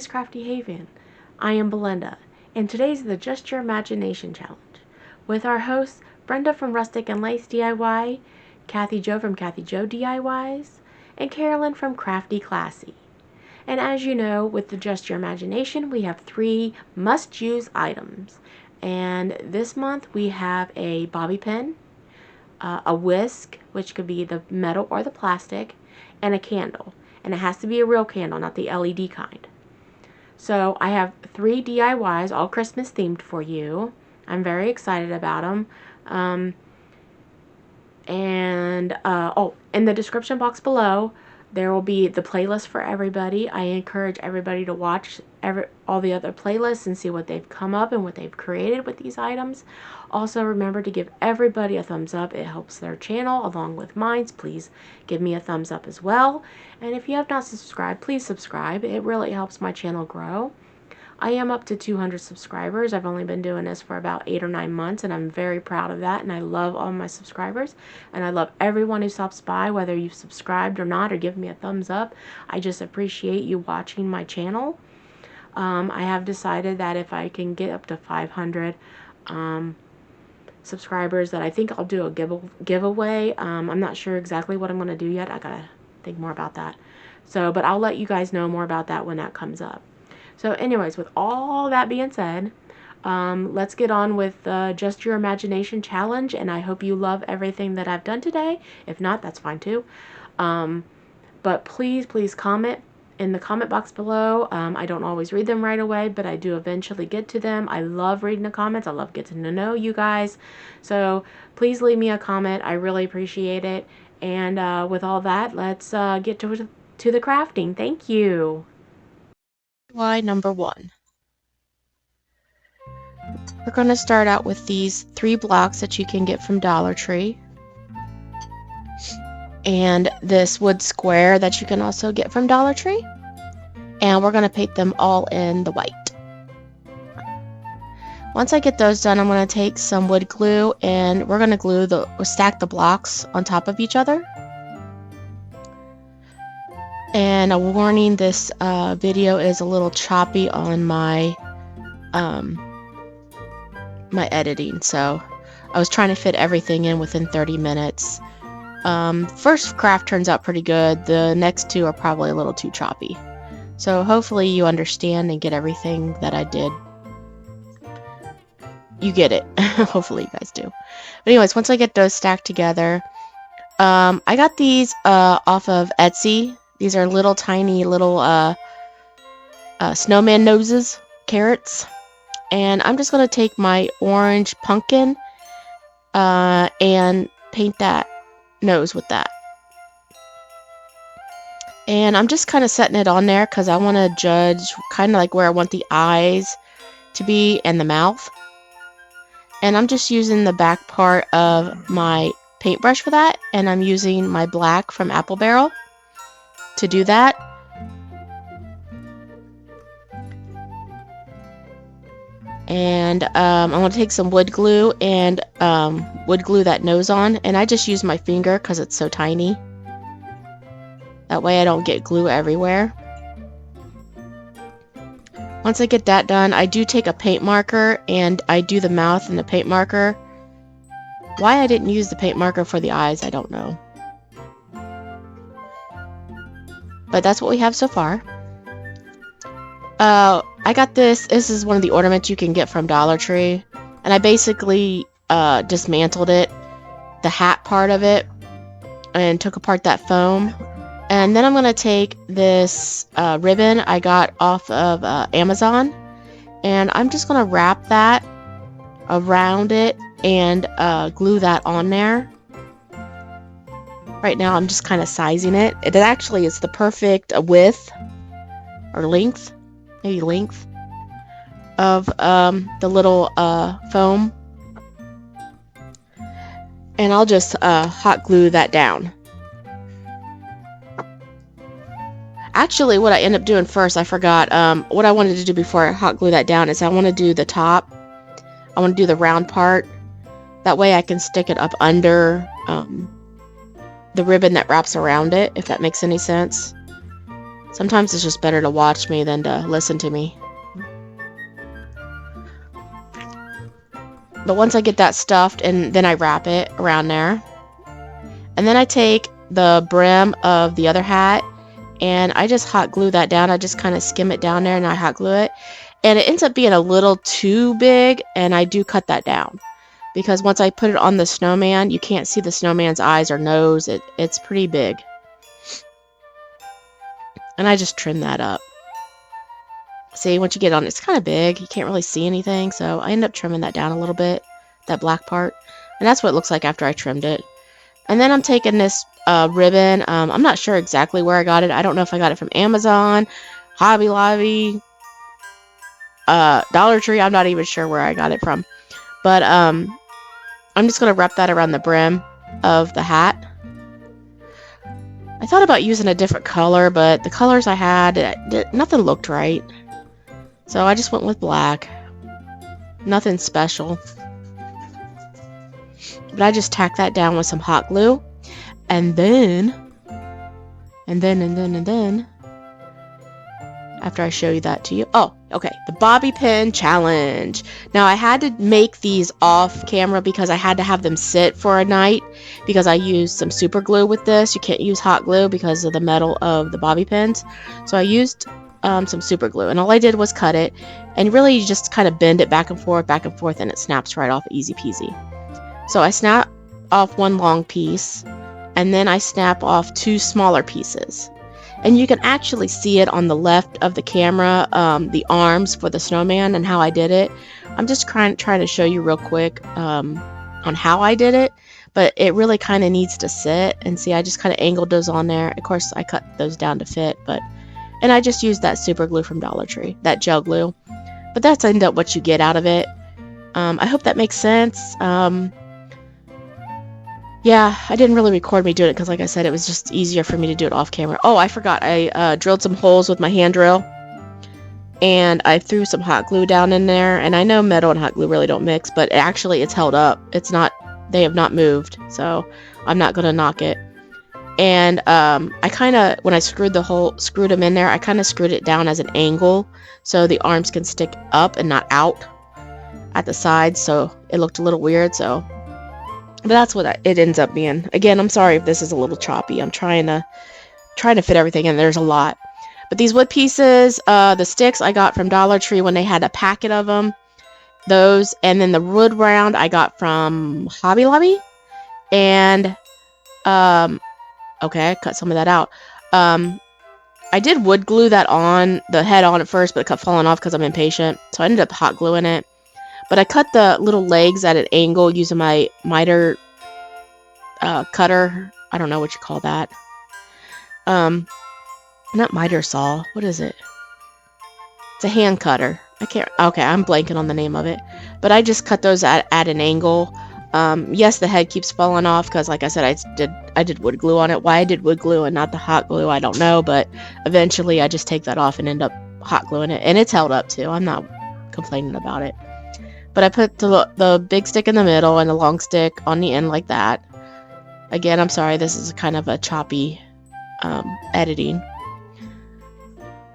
Kathy's Crafty Haven. I am Belinda, and today's the Just Your Imagination Challenge with our hosts Brenda from Rustic and Lace DIY, Kathy Jo from Kathy Jo DIYs, and Carolyn from Crafty Classy. And as you know, with the Just Your Imagination, we have 3 must-use items. And this month we have a bobby pin, a whisk, which could be the metal or the plastic, and a candle. And it has to be a real candle, not the LED kind. So I have 3 DIYs, all Christmas themed for you. I'm very excited about them. In the description box below, there will be the playlist for everybody. I encourage everybody to watch all the other playlists and see what they've come up and what they've created with these items. Also, remember to give everybody a thumbs up. It helps their channel along with mine. Please give me a thumbs up as well. And if you have not subscribed, please subscribe. It really helps my channel grow. I am up to 200 subscribers. I've only been doing this for about 8 or 9 months, and I'm very proud of that, and I love all my subscribers, and I love everyone who stops by, whether you've subscribed or not, or give me a thumbs up. I just appreciate you watching my channel. I have decided that if I can get up to 500 subscribers, that I think I'll do a giveaway. I'm not sure exactly what I'm going to do yet. I gotta think more about that. So, but I'll let you guys know more about that when that comes up. So anyways, with all that being said, let's get on with Just Your Imagination Challenge, and I hope you love everything that I've done today. If not, that's fine too. But please comment in the comment box below. I don't always read them right away, but I do eventually get to them. I love reading the comments. I love getting to know you guys. So please leave me a comment. I really appreciate it. And with all that, let's get to the crafting. Thank you. JOI number 1. We're going to start out with these 3 blocks that you can get from Dollar Tree, and this wood square that you can also get from Dollar Tree, and we're going to paint them all in the white. Once I get those done, I'm going to take some wood glue, and we're going to stack the blocks on top of each other. And a warning, this video is a little choppy on my my editing, so I was trying to fit everything in within 30 minutes. First craft turns out pretty good. The next 2 are probably a little too choppy. So hopefully you understand and get everything that I did. You get it. Hopefully you guys do. But anyways, once I get those stacked together, I got these off of Etsy. These are little tiny little snowman noses, carrots. And I'm just going to take my orange pumpkin and paint that nose with that. And I'm just kind of setting it on there because I want to judge kind of like where I want the eyes to be and the mouth. And I'm just using the back part of my paintbrush for that. And I'm using my black from Apple Barrel to do that. And I'm going to take some wood glue and wood glue that nose on. And I just use my finger because it's so tiny. That way I don't get glue everywhere. Once I get that done, I do take a paint marker and I do the mouth and the paint marker. Why I didn't use the paint marker for the eyes, I don't know. But that's what we have so far. I got this. This is one of the ornaments you can get from Dollar Tree. And I basically dismantled it, the hat part of it, and took apart that foam. And then I'm going to take this ribbon I got off of Amazon. And I'm just going to wrap that around it and glue that on there. Right now I'm just kind of sizing it. It actually is the perfect width or length. Maybe length of the little foam, and I'll just hot glue that down. Actually, what I end up doing first, I forgot, what I wanted to do before I hot glue that down is I want to do the top. I want to do the round part. That way I can stick it up under the ribbon that wraps around it, if that makes any sense. Sometimes it's just better to watch me than to listen to me. But once I get that stuffed, and then I wrap it around there. And then I take the brim of the other hat and I just hot glue that down. I just kind of skim it down there and I hot glue it. And it ends up being a little too big, and I do cut that down. Because once I put it on the snowman, you can't see the snowman's eyes or nose. It's pretty big. And I just trim that up. See, once you get on, it's kind of big. You can't really see anything. So I end up trimming that down a little bit, that black part. And that's what it looks like after I trimmed it. And then I'm taking this ribbon. I'm not sure exactly where I got it. I don't know if I got it from Amazon, Hobby Lobby, Dollar Tree. I'm not even sure where I got it from. But I'm just going to wrap that around the brim of the hat. I thought about using a different color, but the colors I had, nothing looked right. So I just went with black. Nothing special. But I just tack that down with some hot glue. And then, after I show you that to you. Oh, okay. The bobby pin challenge. Now, I had to make these off camera because I had to have them sit for a night because I used some super glue with this. You can't use hot glue because of the metal of the bobby pins. So I used some super glue, and all I did was cut it, and really you just kind of bend it back and forth, and it snaps right off, easy peasy. So I snap off one long piece, and then I snap off two smaller pieces. And you can actually see it on the left of the camera, the arms for the snowman and how I did it. I'm just trying to show you real quick on how I did it, but it really kind of needs to sit. And see, I just kind of angled those on there. Of course, I cut those down to fit, and I just used that super glue from Dollar Tree, that gel glue. But that's ended up what you get out of it. I hope that makes sense. Yeah, I didn't really record me doing it because, like I said, it was just easier for me to do it off camera. Oh, I forgot. I drilled some holes with my hand drill, and I threw some hot glue down in there. And I know metal and hot glue really don't mix, but actually it's held up. It's not, they have not moved, so I'm not going to knock it. And I kind of, when I screwed them in there, I kind of screwed it down as an angle so the arms can stick up and not out at the sides, so it looked a little weird, so... But that's what it ends up being. Again, I'm sorry if this is a little choppy. I'm trying to fit everything in. There's a lot. But these wood pieces, the sticks I got from Dollar Tree when they had a packet of them. Those. And then the wood round I got from Hobby Lobby. And, okay, I cut some of that out. I did wood glue that on, the head on at first, but it kept falling off because I'm impatient. So I ended up hot gluing it. But I cut the little legs at an angle using my miter cutter. I don't know what you call that. Not miter saw. What is it? It's a hand cutter. Okay, I'm blanking on the name of it. But I just cut those at an angle. Yes, the head keeps falling off because, like I said, I did wood glue on it. Why I did wood glue and not the hot glue, I don't know. But eventually I just take that off and end up hot gluing it. And it's held up too. I'm not complaining about it. But I put the big stick in the middle and the long stick on the end like that. Again, I'm sorry, this is kind of a choppy editing.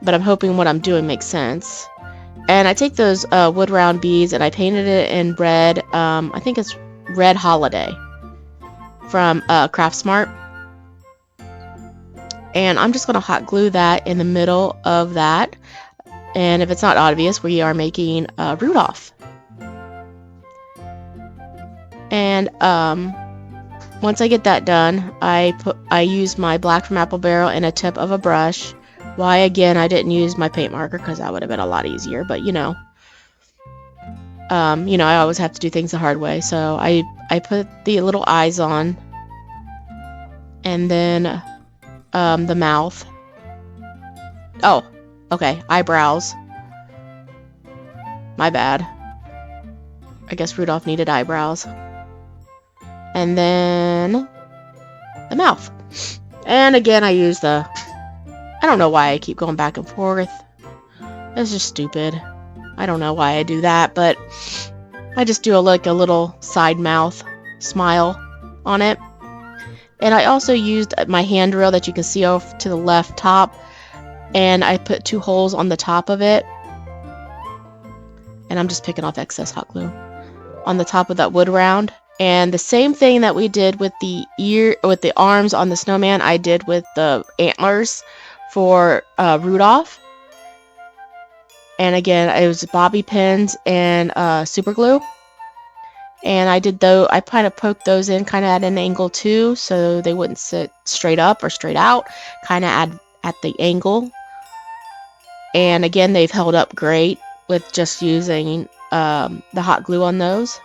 But I'm hoping what I'm doing makes sense. And I take those wood round beads and I painted it in red. I think it's Red Holiday from Craft Smart. And I'm just going to hot glue that in the middle of that. And if it's not obvious, we are making Rudolph. And once I get that done, I use my black from Apple Barrel and a tip of a brush. Why, again, I didn't use my paint marker because that would have been a lot easier. But you know, I always have to do things the hard way. So I put the little eyes on, and then the mouth. Oh, okay, eyebrows. My bad. I guess Rudolph needed eyebrows. And then the mouth. And again, I use I don't know why I keep going back and forth. It's just stupid. I don't know why I do that, but I just do a little side mouth smile on it. And I also used my hand drill that you can see off to the left top. and I put 2 holes on the top of it. And I'm just picking off excess hot glue on the top of that wood round. And the same thing that we did with the arms on the snowman, I did with the antlers for Rudolph. And again, it was bobby pins and super glue. And I kind of poked those in kind of at an angle too, so they wouldn't sit straight up or straight out, kind of at the angle. And again, they've held up great with just using the hot glue on those.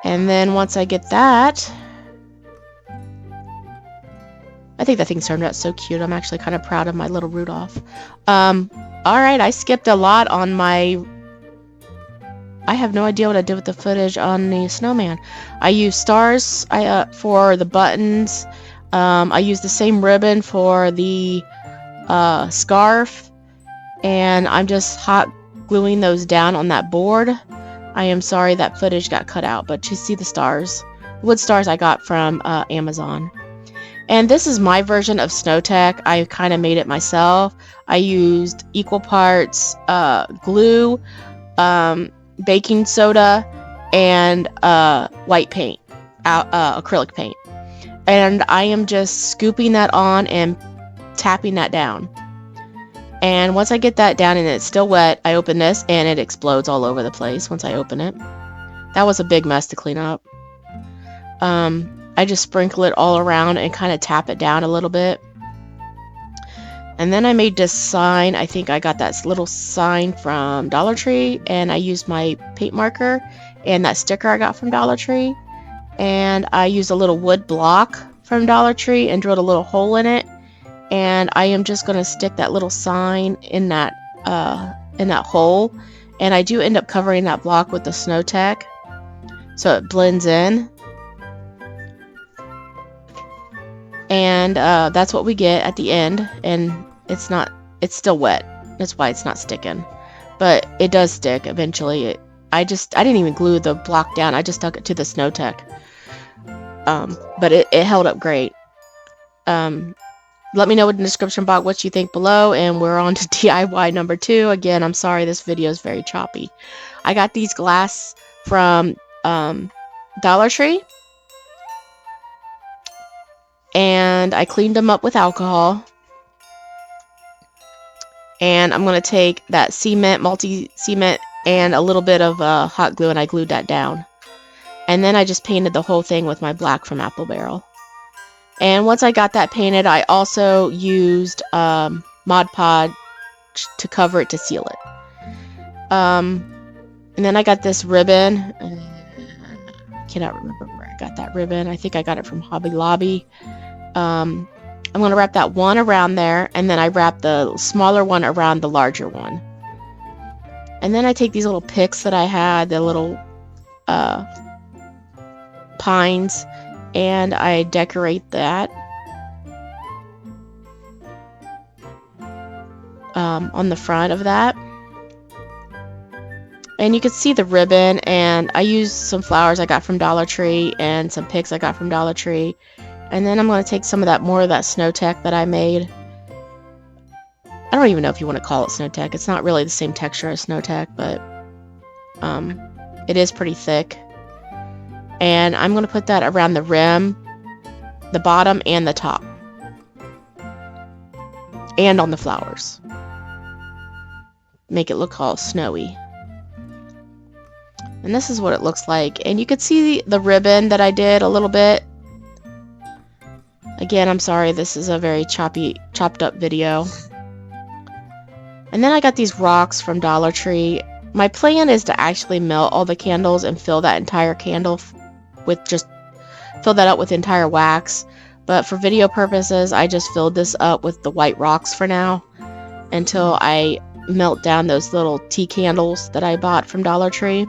And then once I get that, I think that thing turned out so cute. I'm actually kind of proud of my little Rudolph. Alright, I skipped a lot on my... I have no idea what I did with the footage on the snowman. I used stars for the buttons. I used the same ribbon for the scarf. And I'm just hot gluing those down on that board. I am sorry that footage got cut out, but you see the stars. Wood stars I got from Amazon. And this is my version of Snow Tech. I kind of made it myself. I used equal parts glue, baking soda, and white paint, acrylic paint. And I am just scooping that on and tapping that down. And once I get that down and it's still wet, I open this and it explodes all over the place once I open it. That was a big mess to clean up. I just sprinkle it all around and kind of tap it down a little bit. And then I made this sign. I think I got that little sign from Dollar Tree, and I used my paint marker and that sticker I got from Dollar Tree. And I used a little wood block from Dollar Tree and drilled a little hole in it. And I am just going to stick that little sign in that hole. And I do end up covering that block with the Snow Tech, so it blends in. And that's what we get at the end. And it's still wet. That's why it's not sticking. But it does stick eventually. I didn't even glue the block down. I just stuck it to the Snow Tech. But it held up great. Let me know in the description box what you think below, and we're on to DIY number 2. Again, I'm sorry this video is very choppy. I got these glass from Dollar Tree, and I cleaned them up with alcohol. And I'm going to take that cement, multi-cement, and a little bit of hot glue, and I glued that down. And then I just painted the whole thing with my black from Apple Barrel. And once I got that painted, I also used Mod Podge to cover it to seal it. And then I got this ribbon. I cannot remember where I got that ribbon. I think I got it from Hobby Lobby. I'm going to wrap that one around there, and then I wrap the smaller one around the larger one. And then I take these little picks that I had, the little pines, and I decorate that on the front of that. And you can see the ribbon, and I used some flowers I got from Dollar Tree and some picks I got from Dollar Tree. And then I'm going to take some of more of that Snow Tech that I made. I don't even know if you want to call it Snow Tech. It's not really the same texture as Snow Tech, but it is pretty thick. And I'm going to put that around the rim, the bottom, and the top. And on the flowers. Make it look all snowy. And this is what it looks like. And you could see the ribbon that I did a little bit. Again, I'm sorry, this is a very chopped up video. And then I got these rocks from Dollar Tree. My plan is to actually melt all the candles and fill that entire candle fill that up with entire wax. But for video purposes, I just filled this up with the white rocks for now until I melt down those little tea candles that I bought from Dollar Tree.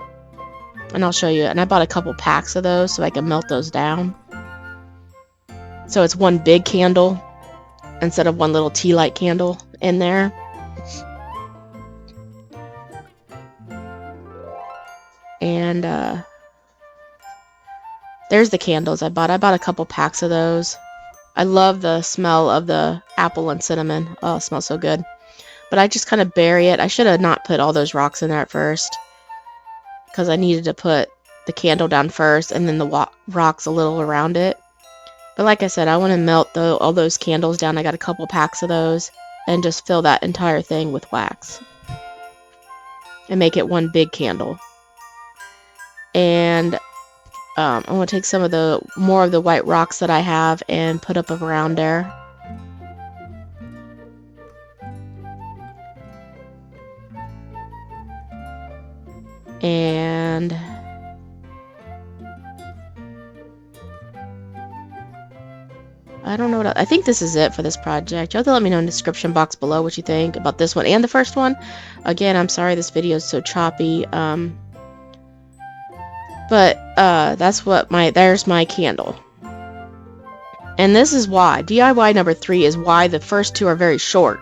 And I'll show you. And I bought a couple packs of those so I can melt those down. So it's one big candle instead of one little tea light candle in there. And There's the candles I bought. I bought a couple packs of those. I love the smell of the apple and cinnamon. Oh, it smells so good. But I just kind of bury it. I should have not put all those rocks in there at first, because I needed to put the candle down first and then the rocks a little around it. But like I said, I want to melt all those candles down. I got a couple packs of those and just fill that entire thing with wax and make it one big candle. And I want to take some of the more of the white rocks that I have and put up around there. And I don't know what else. I think this is it for this project. You'll have to let me know in the description box below what you think about this one and the first one. Again, I'm sorry this video is so choppy. But that's what there's my candle. And this is why. DIY number 3 is why the first 2 are very short.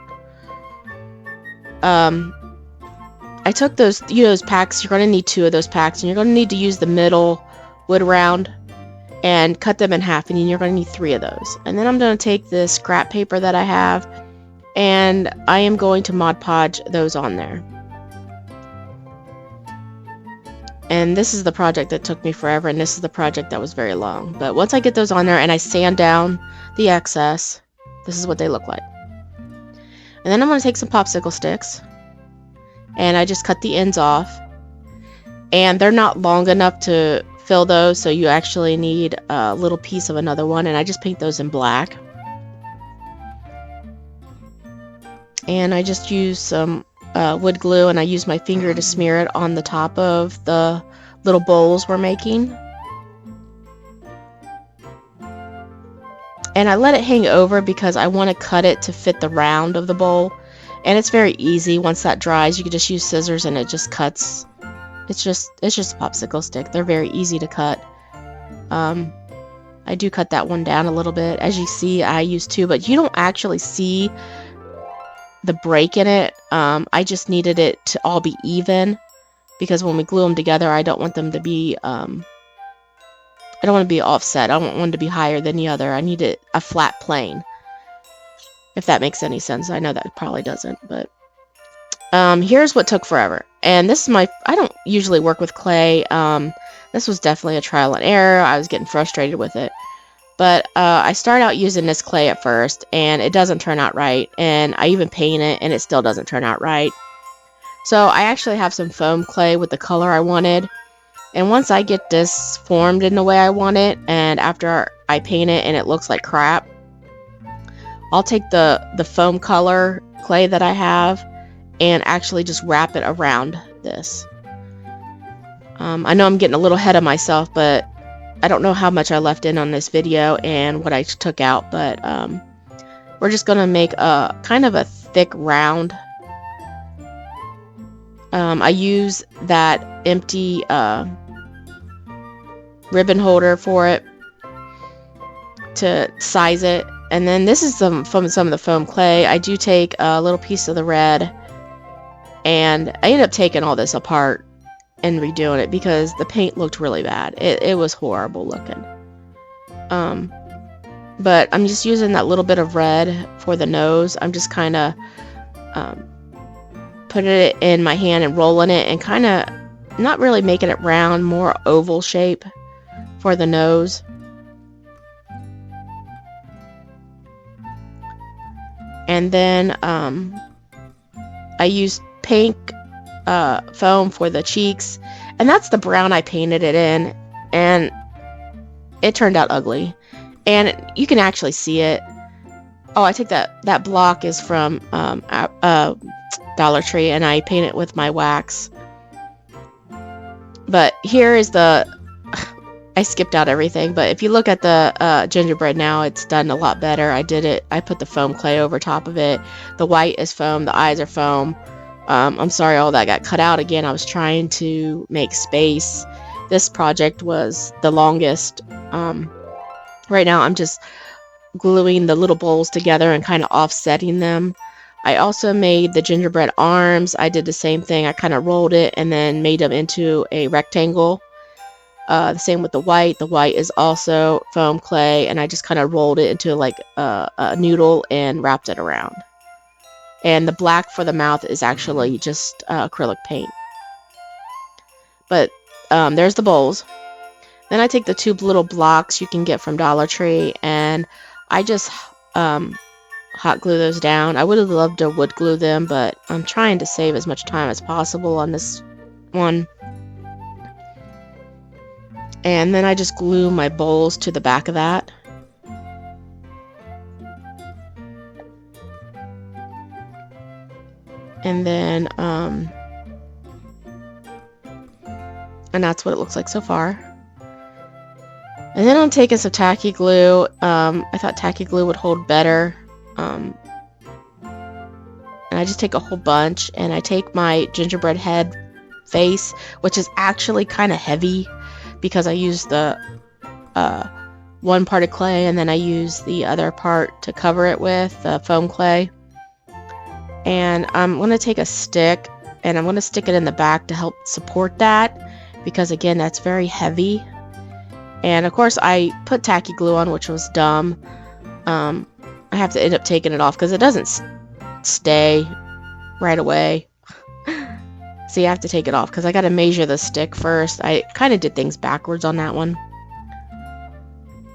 I took those, those packs. You're going to need 2 of those packs. And you're going to need to use the middle wood round and cut them in half. And you're going to need 3 of those. And then I'm going to take this scrap paper that I have. And I am going to Mod Podge those on there. And this is the project that took me forever, and this is the project that was very long. But once I get those on there and I sand down the excess, this is what they look like. And then I'm going to take some popsicle sticks, and I just cut the ends off. And they're not long enough to fill those, so you actually need a little piece of another one, and I just paint those in black. And I just use some wood glue, and I use my finger to smear it on the top of the little bowls we're making. And I let it hang over because I want to cut it to fit the round of the bowl. And it's very easy. Once that dries, you can just use scissors and it just cuts. It's just a popsicle stick. They're very easy to cut. I do cut that one down a little bit. As you see, I use 2, but you don't actually see the break in it. I just needed it to all be even, because when we glue them together, I don't want them to be I don't want to be offset. I don't want one to be higher than the other. I need a flat plane, if that makes any sense. I know that probably doesn't, but here's what took forever. And this is I don't usually work with clay. This was definitely a trial and error. I was getting frustrated with it. But I start out using this clay at first, and it doesn't turn out right. And I even paint it, and it still doesn't turn out right. So I actually have some foam clay with the color I wanted. And once I get this formed in the way I want it, and after I paint it and it looks like crap, I'll take the foam color clay that I have and actually just wrap it around this. I know I'm getting a little ahead of myself, but I don't know how much I left in on this video and what I took out, but we're just going to make a kind of a thick round. I use that empty ribbon holder for it to size it. And then this is from some of the foam clay. I do take a little piece of the red, and I ended up taking all this apart and redoing it because the paint looked really bad. It was horrible looking. But I'm just using that little bit of red for the nose. I'm just kind of putting it in my hand and rolling it and kind of not really making it round, more oval shape for the nose. And then I used pink foam for the cheeks, and that's the brown I painted it in, and it turned out ugly, and you can actually see it. Oh, I think that block is from Dollar Tree, and I paint it with my wax. But here is I skipped out everything, but if you look at the gingerbread now, it's done a lot better. I put the foam clay over top of it. The white is foam, the eyes are foam. I'm sorry all that got cut out. Again, I was trying to make space. This project was the longest. Right now I'm just gluing the little bowls together and kind of offsetting them. I also made the gingerbread arms. I did the same thing. I kind of rolled it and then made them into a rectangle. The same with the white. The white is also foam clay, and I just kind of rolled it into like a noodle and wrapped it around. And the black for the mouth is actually just acrylic paint. But there's the bowls. Then I take the two little blocks you can get from Dollar Tree, and I just hot glue those down. I would have loved to wood glue them, but I'm trying to save as much time as possible on this one. And then I just glue my bowls to the back of that. And then, and that's what it looks like so far. And then I'm taking some tacky glue. I thought tacky glue would hold better. And I just take a whole bunch, and I take my gingerbread head face, which is actually kind of heavy because I used the one part of clay, and then I used the other part to cover it with the foam clay. And I'm going to take a stick, and I'm going to stick it in the back to help support that, because again, that's very heavy. And of course I put tacky glue on, which was dumb. I have to end up taking it off because it doesn't stay right away. So you have to take it off because I got to measure the stick first. I kind of did things backwards on that one.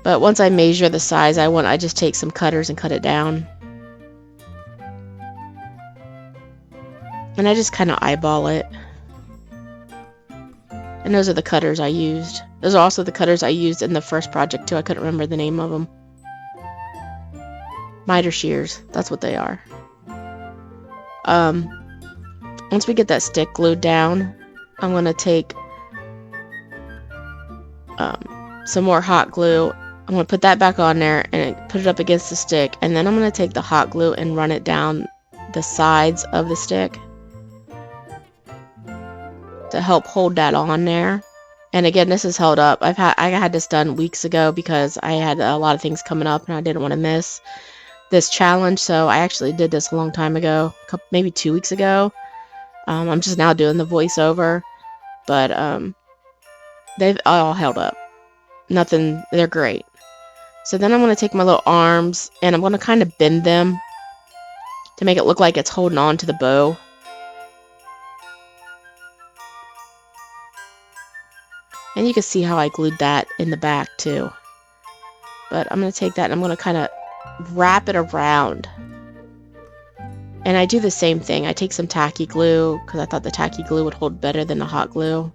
But once I measure the size I want, I just take some cutters and cut it down. And I just kind of eyeball it. And those are the cutters I used. Those are also the cutters I used in the first project too. I couldn't remember the name of them. Miter shears, that's what they are. Once we get that stick glued down, I'm going to take some more hot glue. I'm going to put that back on there and put it up against the stick. And then I'm going to take the hot glue and run it down the sides of the stick to help hold that on there. And again, this is held up. I had this done weeks ago because I had a lot of things coming up and I didn't want to miss this challenge. So I actually did this a long time ago, maybe 2 weeks ago. I'm just now doing the voiceover, but they've all held up. Nothing, they're great. So then I'm going to take my little arms and I'm going to kind of bend them to make it look like it's holding on to the bow. And you can see how I glued that in the back too. But I'm going to take that and I'm going to kind of wrap it around. And I do the same thing. I take some tacky glue because I thought the tacky glue would hold better than the hot glue.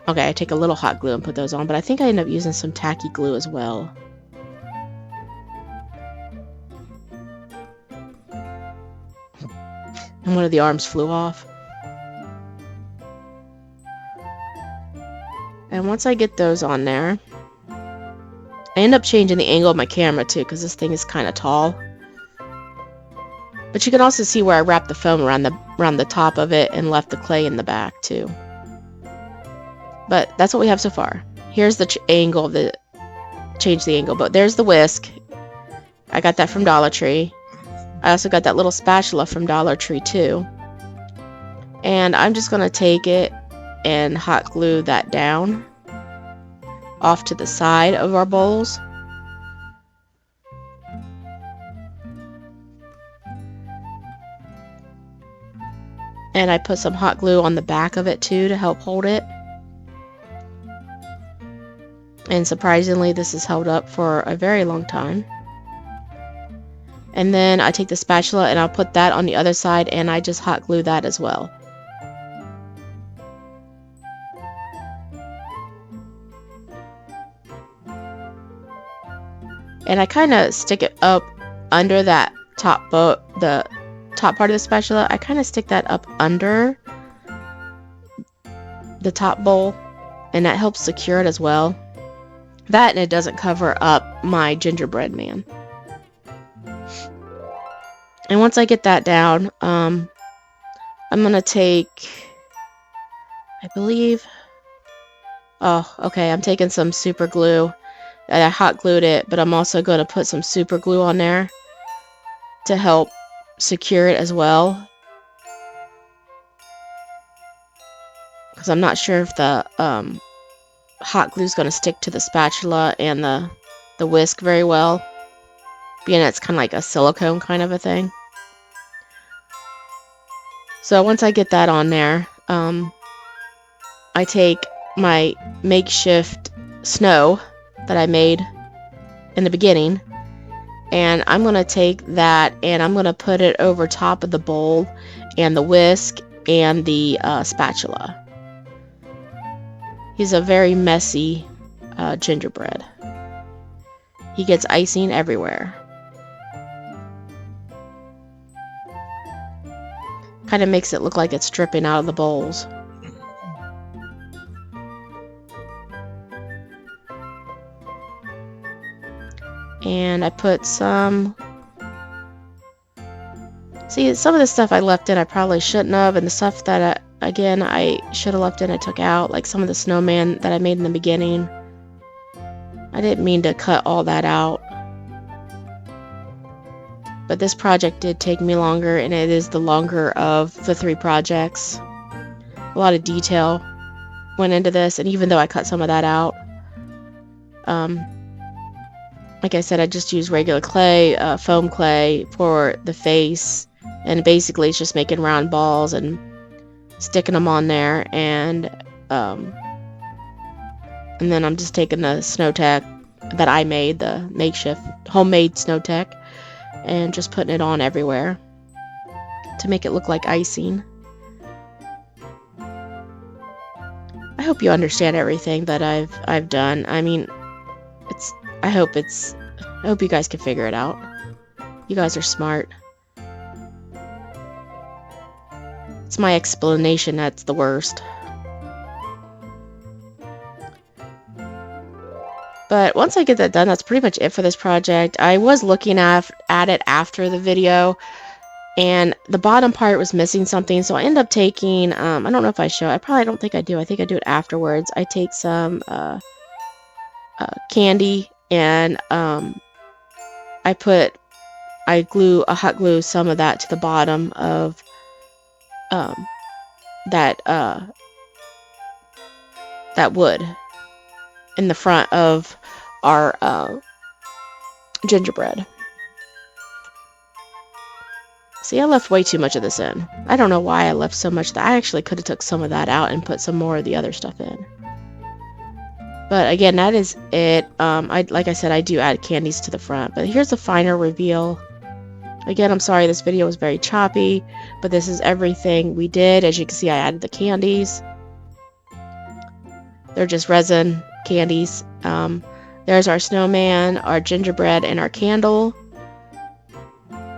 Okay, I take a little hot glue and put those on, but I think I end up using some tacky glue as well. And one of the arms flew off. And once I get those on there, I end up changing the angle of my camera too because this thing is kind of tall. But you can also see where I wrapped the foam around the top of it and left the clay in the back too. But that's what we have so far. Here's the angle of the change the angle. But there's the whisk. I got that from Dollar Tree. I also got that little spatula from Dollar Tree too. And I'm just gonna take it and hot glue that down off to the side of our bowls. And I put some hot glue on the back of it too to help hold it. And surprisingly, this is held up for a very long time. And then I take the spatula and I'll put that on the other side and I just hot glue that as well. And I kind of stick it up under that top bow, the top part of the spatula. I kind of stick that up under the top bowl and that helps secure it as well. That and it doesn't cover up my gingerbread man. And once I get that down, I'm gonna take, I believe, oh, okay, I'm taking some super glue. I hot glued it, but I'm also going to put some super glue on there to help secure it as well. Because I'm not sure if the hot glue is going to stick to the spatula and the whisk very well, being it's kind of like a silicone kind of a thing. So once I get that on there, I take my makeshift snow that I made in the beginning, and I'm going to take that and I'm going to put it over top of the bowl and the whisk and the spatula. He's a very messy gingerbread. He gets icing everywhere. Kind of makes it look like it's dripping out of the bowls. And I put some... See, some of the stuff I left in I probably shouldn't have, and the stuff that, again, I should have left in I took out, like some of the snowman that I made in the beginning. I didn't mean to cut all that out. But this project did take me longer, and it is the longer of the 3 projects. A lot of detail went into this, and even though I cut some of that out, like I said, I just used regular clay, foam clay for the face, and basically it's just making round balls and sticking them on there, and then I'm just taking the snow tech that I made, the makeshift homemade snow tech, and just putting it on everywhere to make it look like icing. I hope you understand everything that I've done. I mean, I hope you guys can figure it out. You guys are smart. It's my explanation that's the worst. But once I get that done, that's pretty much it for this project. I was looking at it after the video, and the bottom part was missing something, so I ended up taking, I don't know if I show, I don't think I do. I think I do it afterwards. I take some candy, and I hot glue some of that to the bottom of that wood in the front of our gingerbread. See, I left way too much of this in. I don't know why I left so much. That I actually could have took some of that out and put some more of the other stuff in. But again, that is it. Like I said, I do add candies to the front. But here's a finer reveal. Again, I'm sorry this video was very choppy, but this is everything we did. As you can see, I added the candies. They're just resin candies. There's our snowman, our gingerbread, and our candle.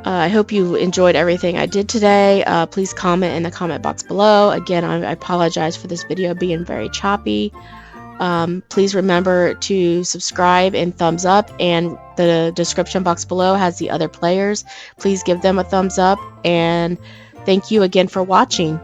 I hope you enjoyed everything I did today. Please comment in the comment box below. Again, I apologize for this video being very choppy. Please remember to subscribe and thumbs up, and the description box below has the other players. Please give them a thumbs up, and thank you again for watching.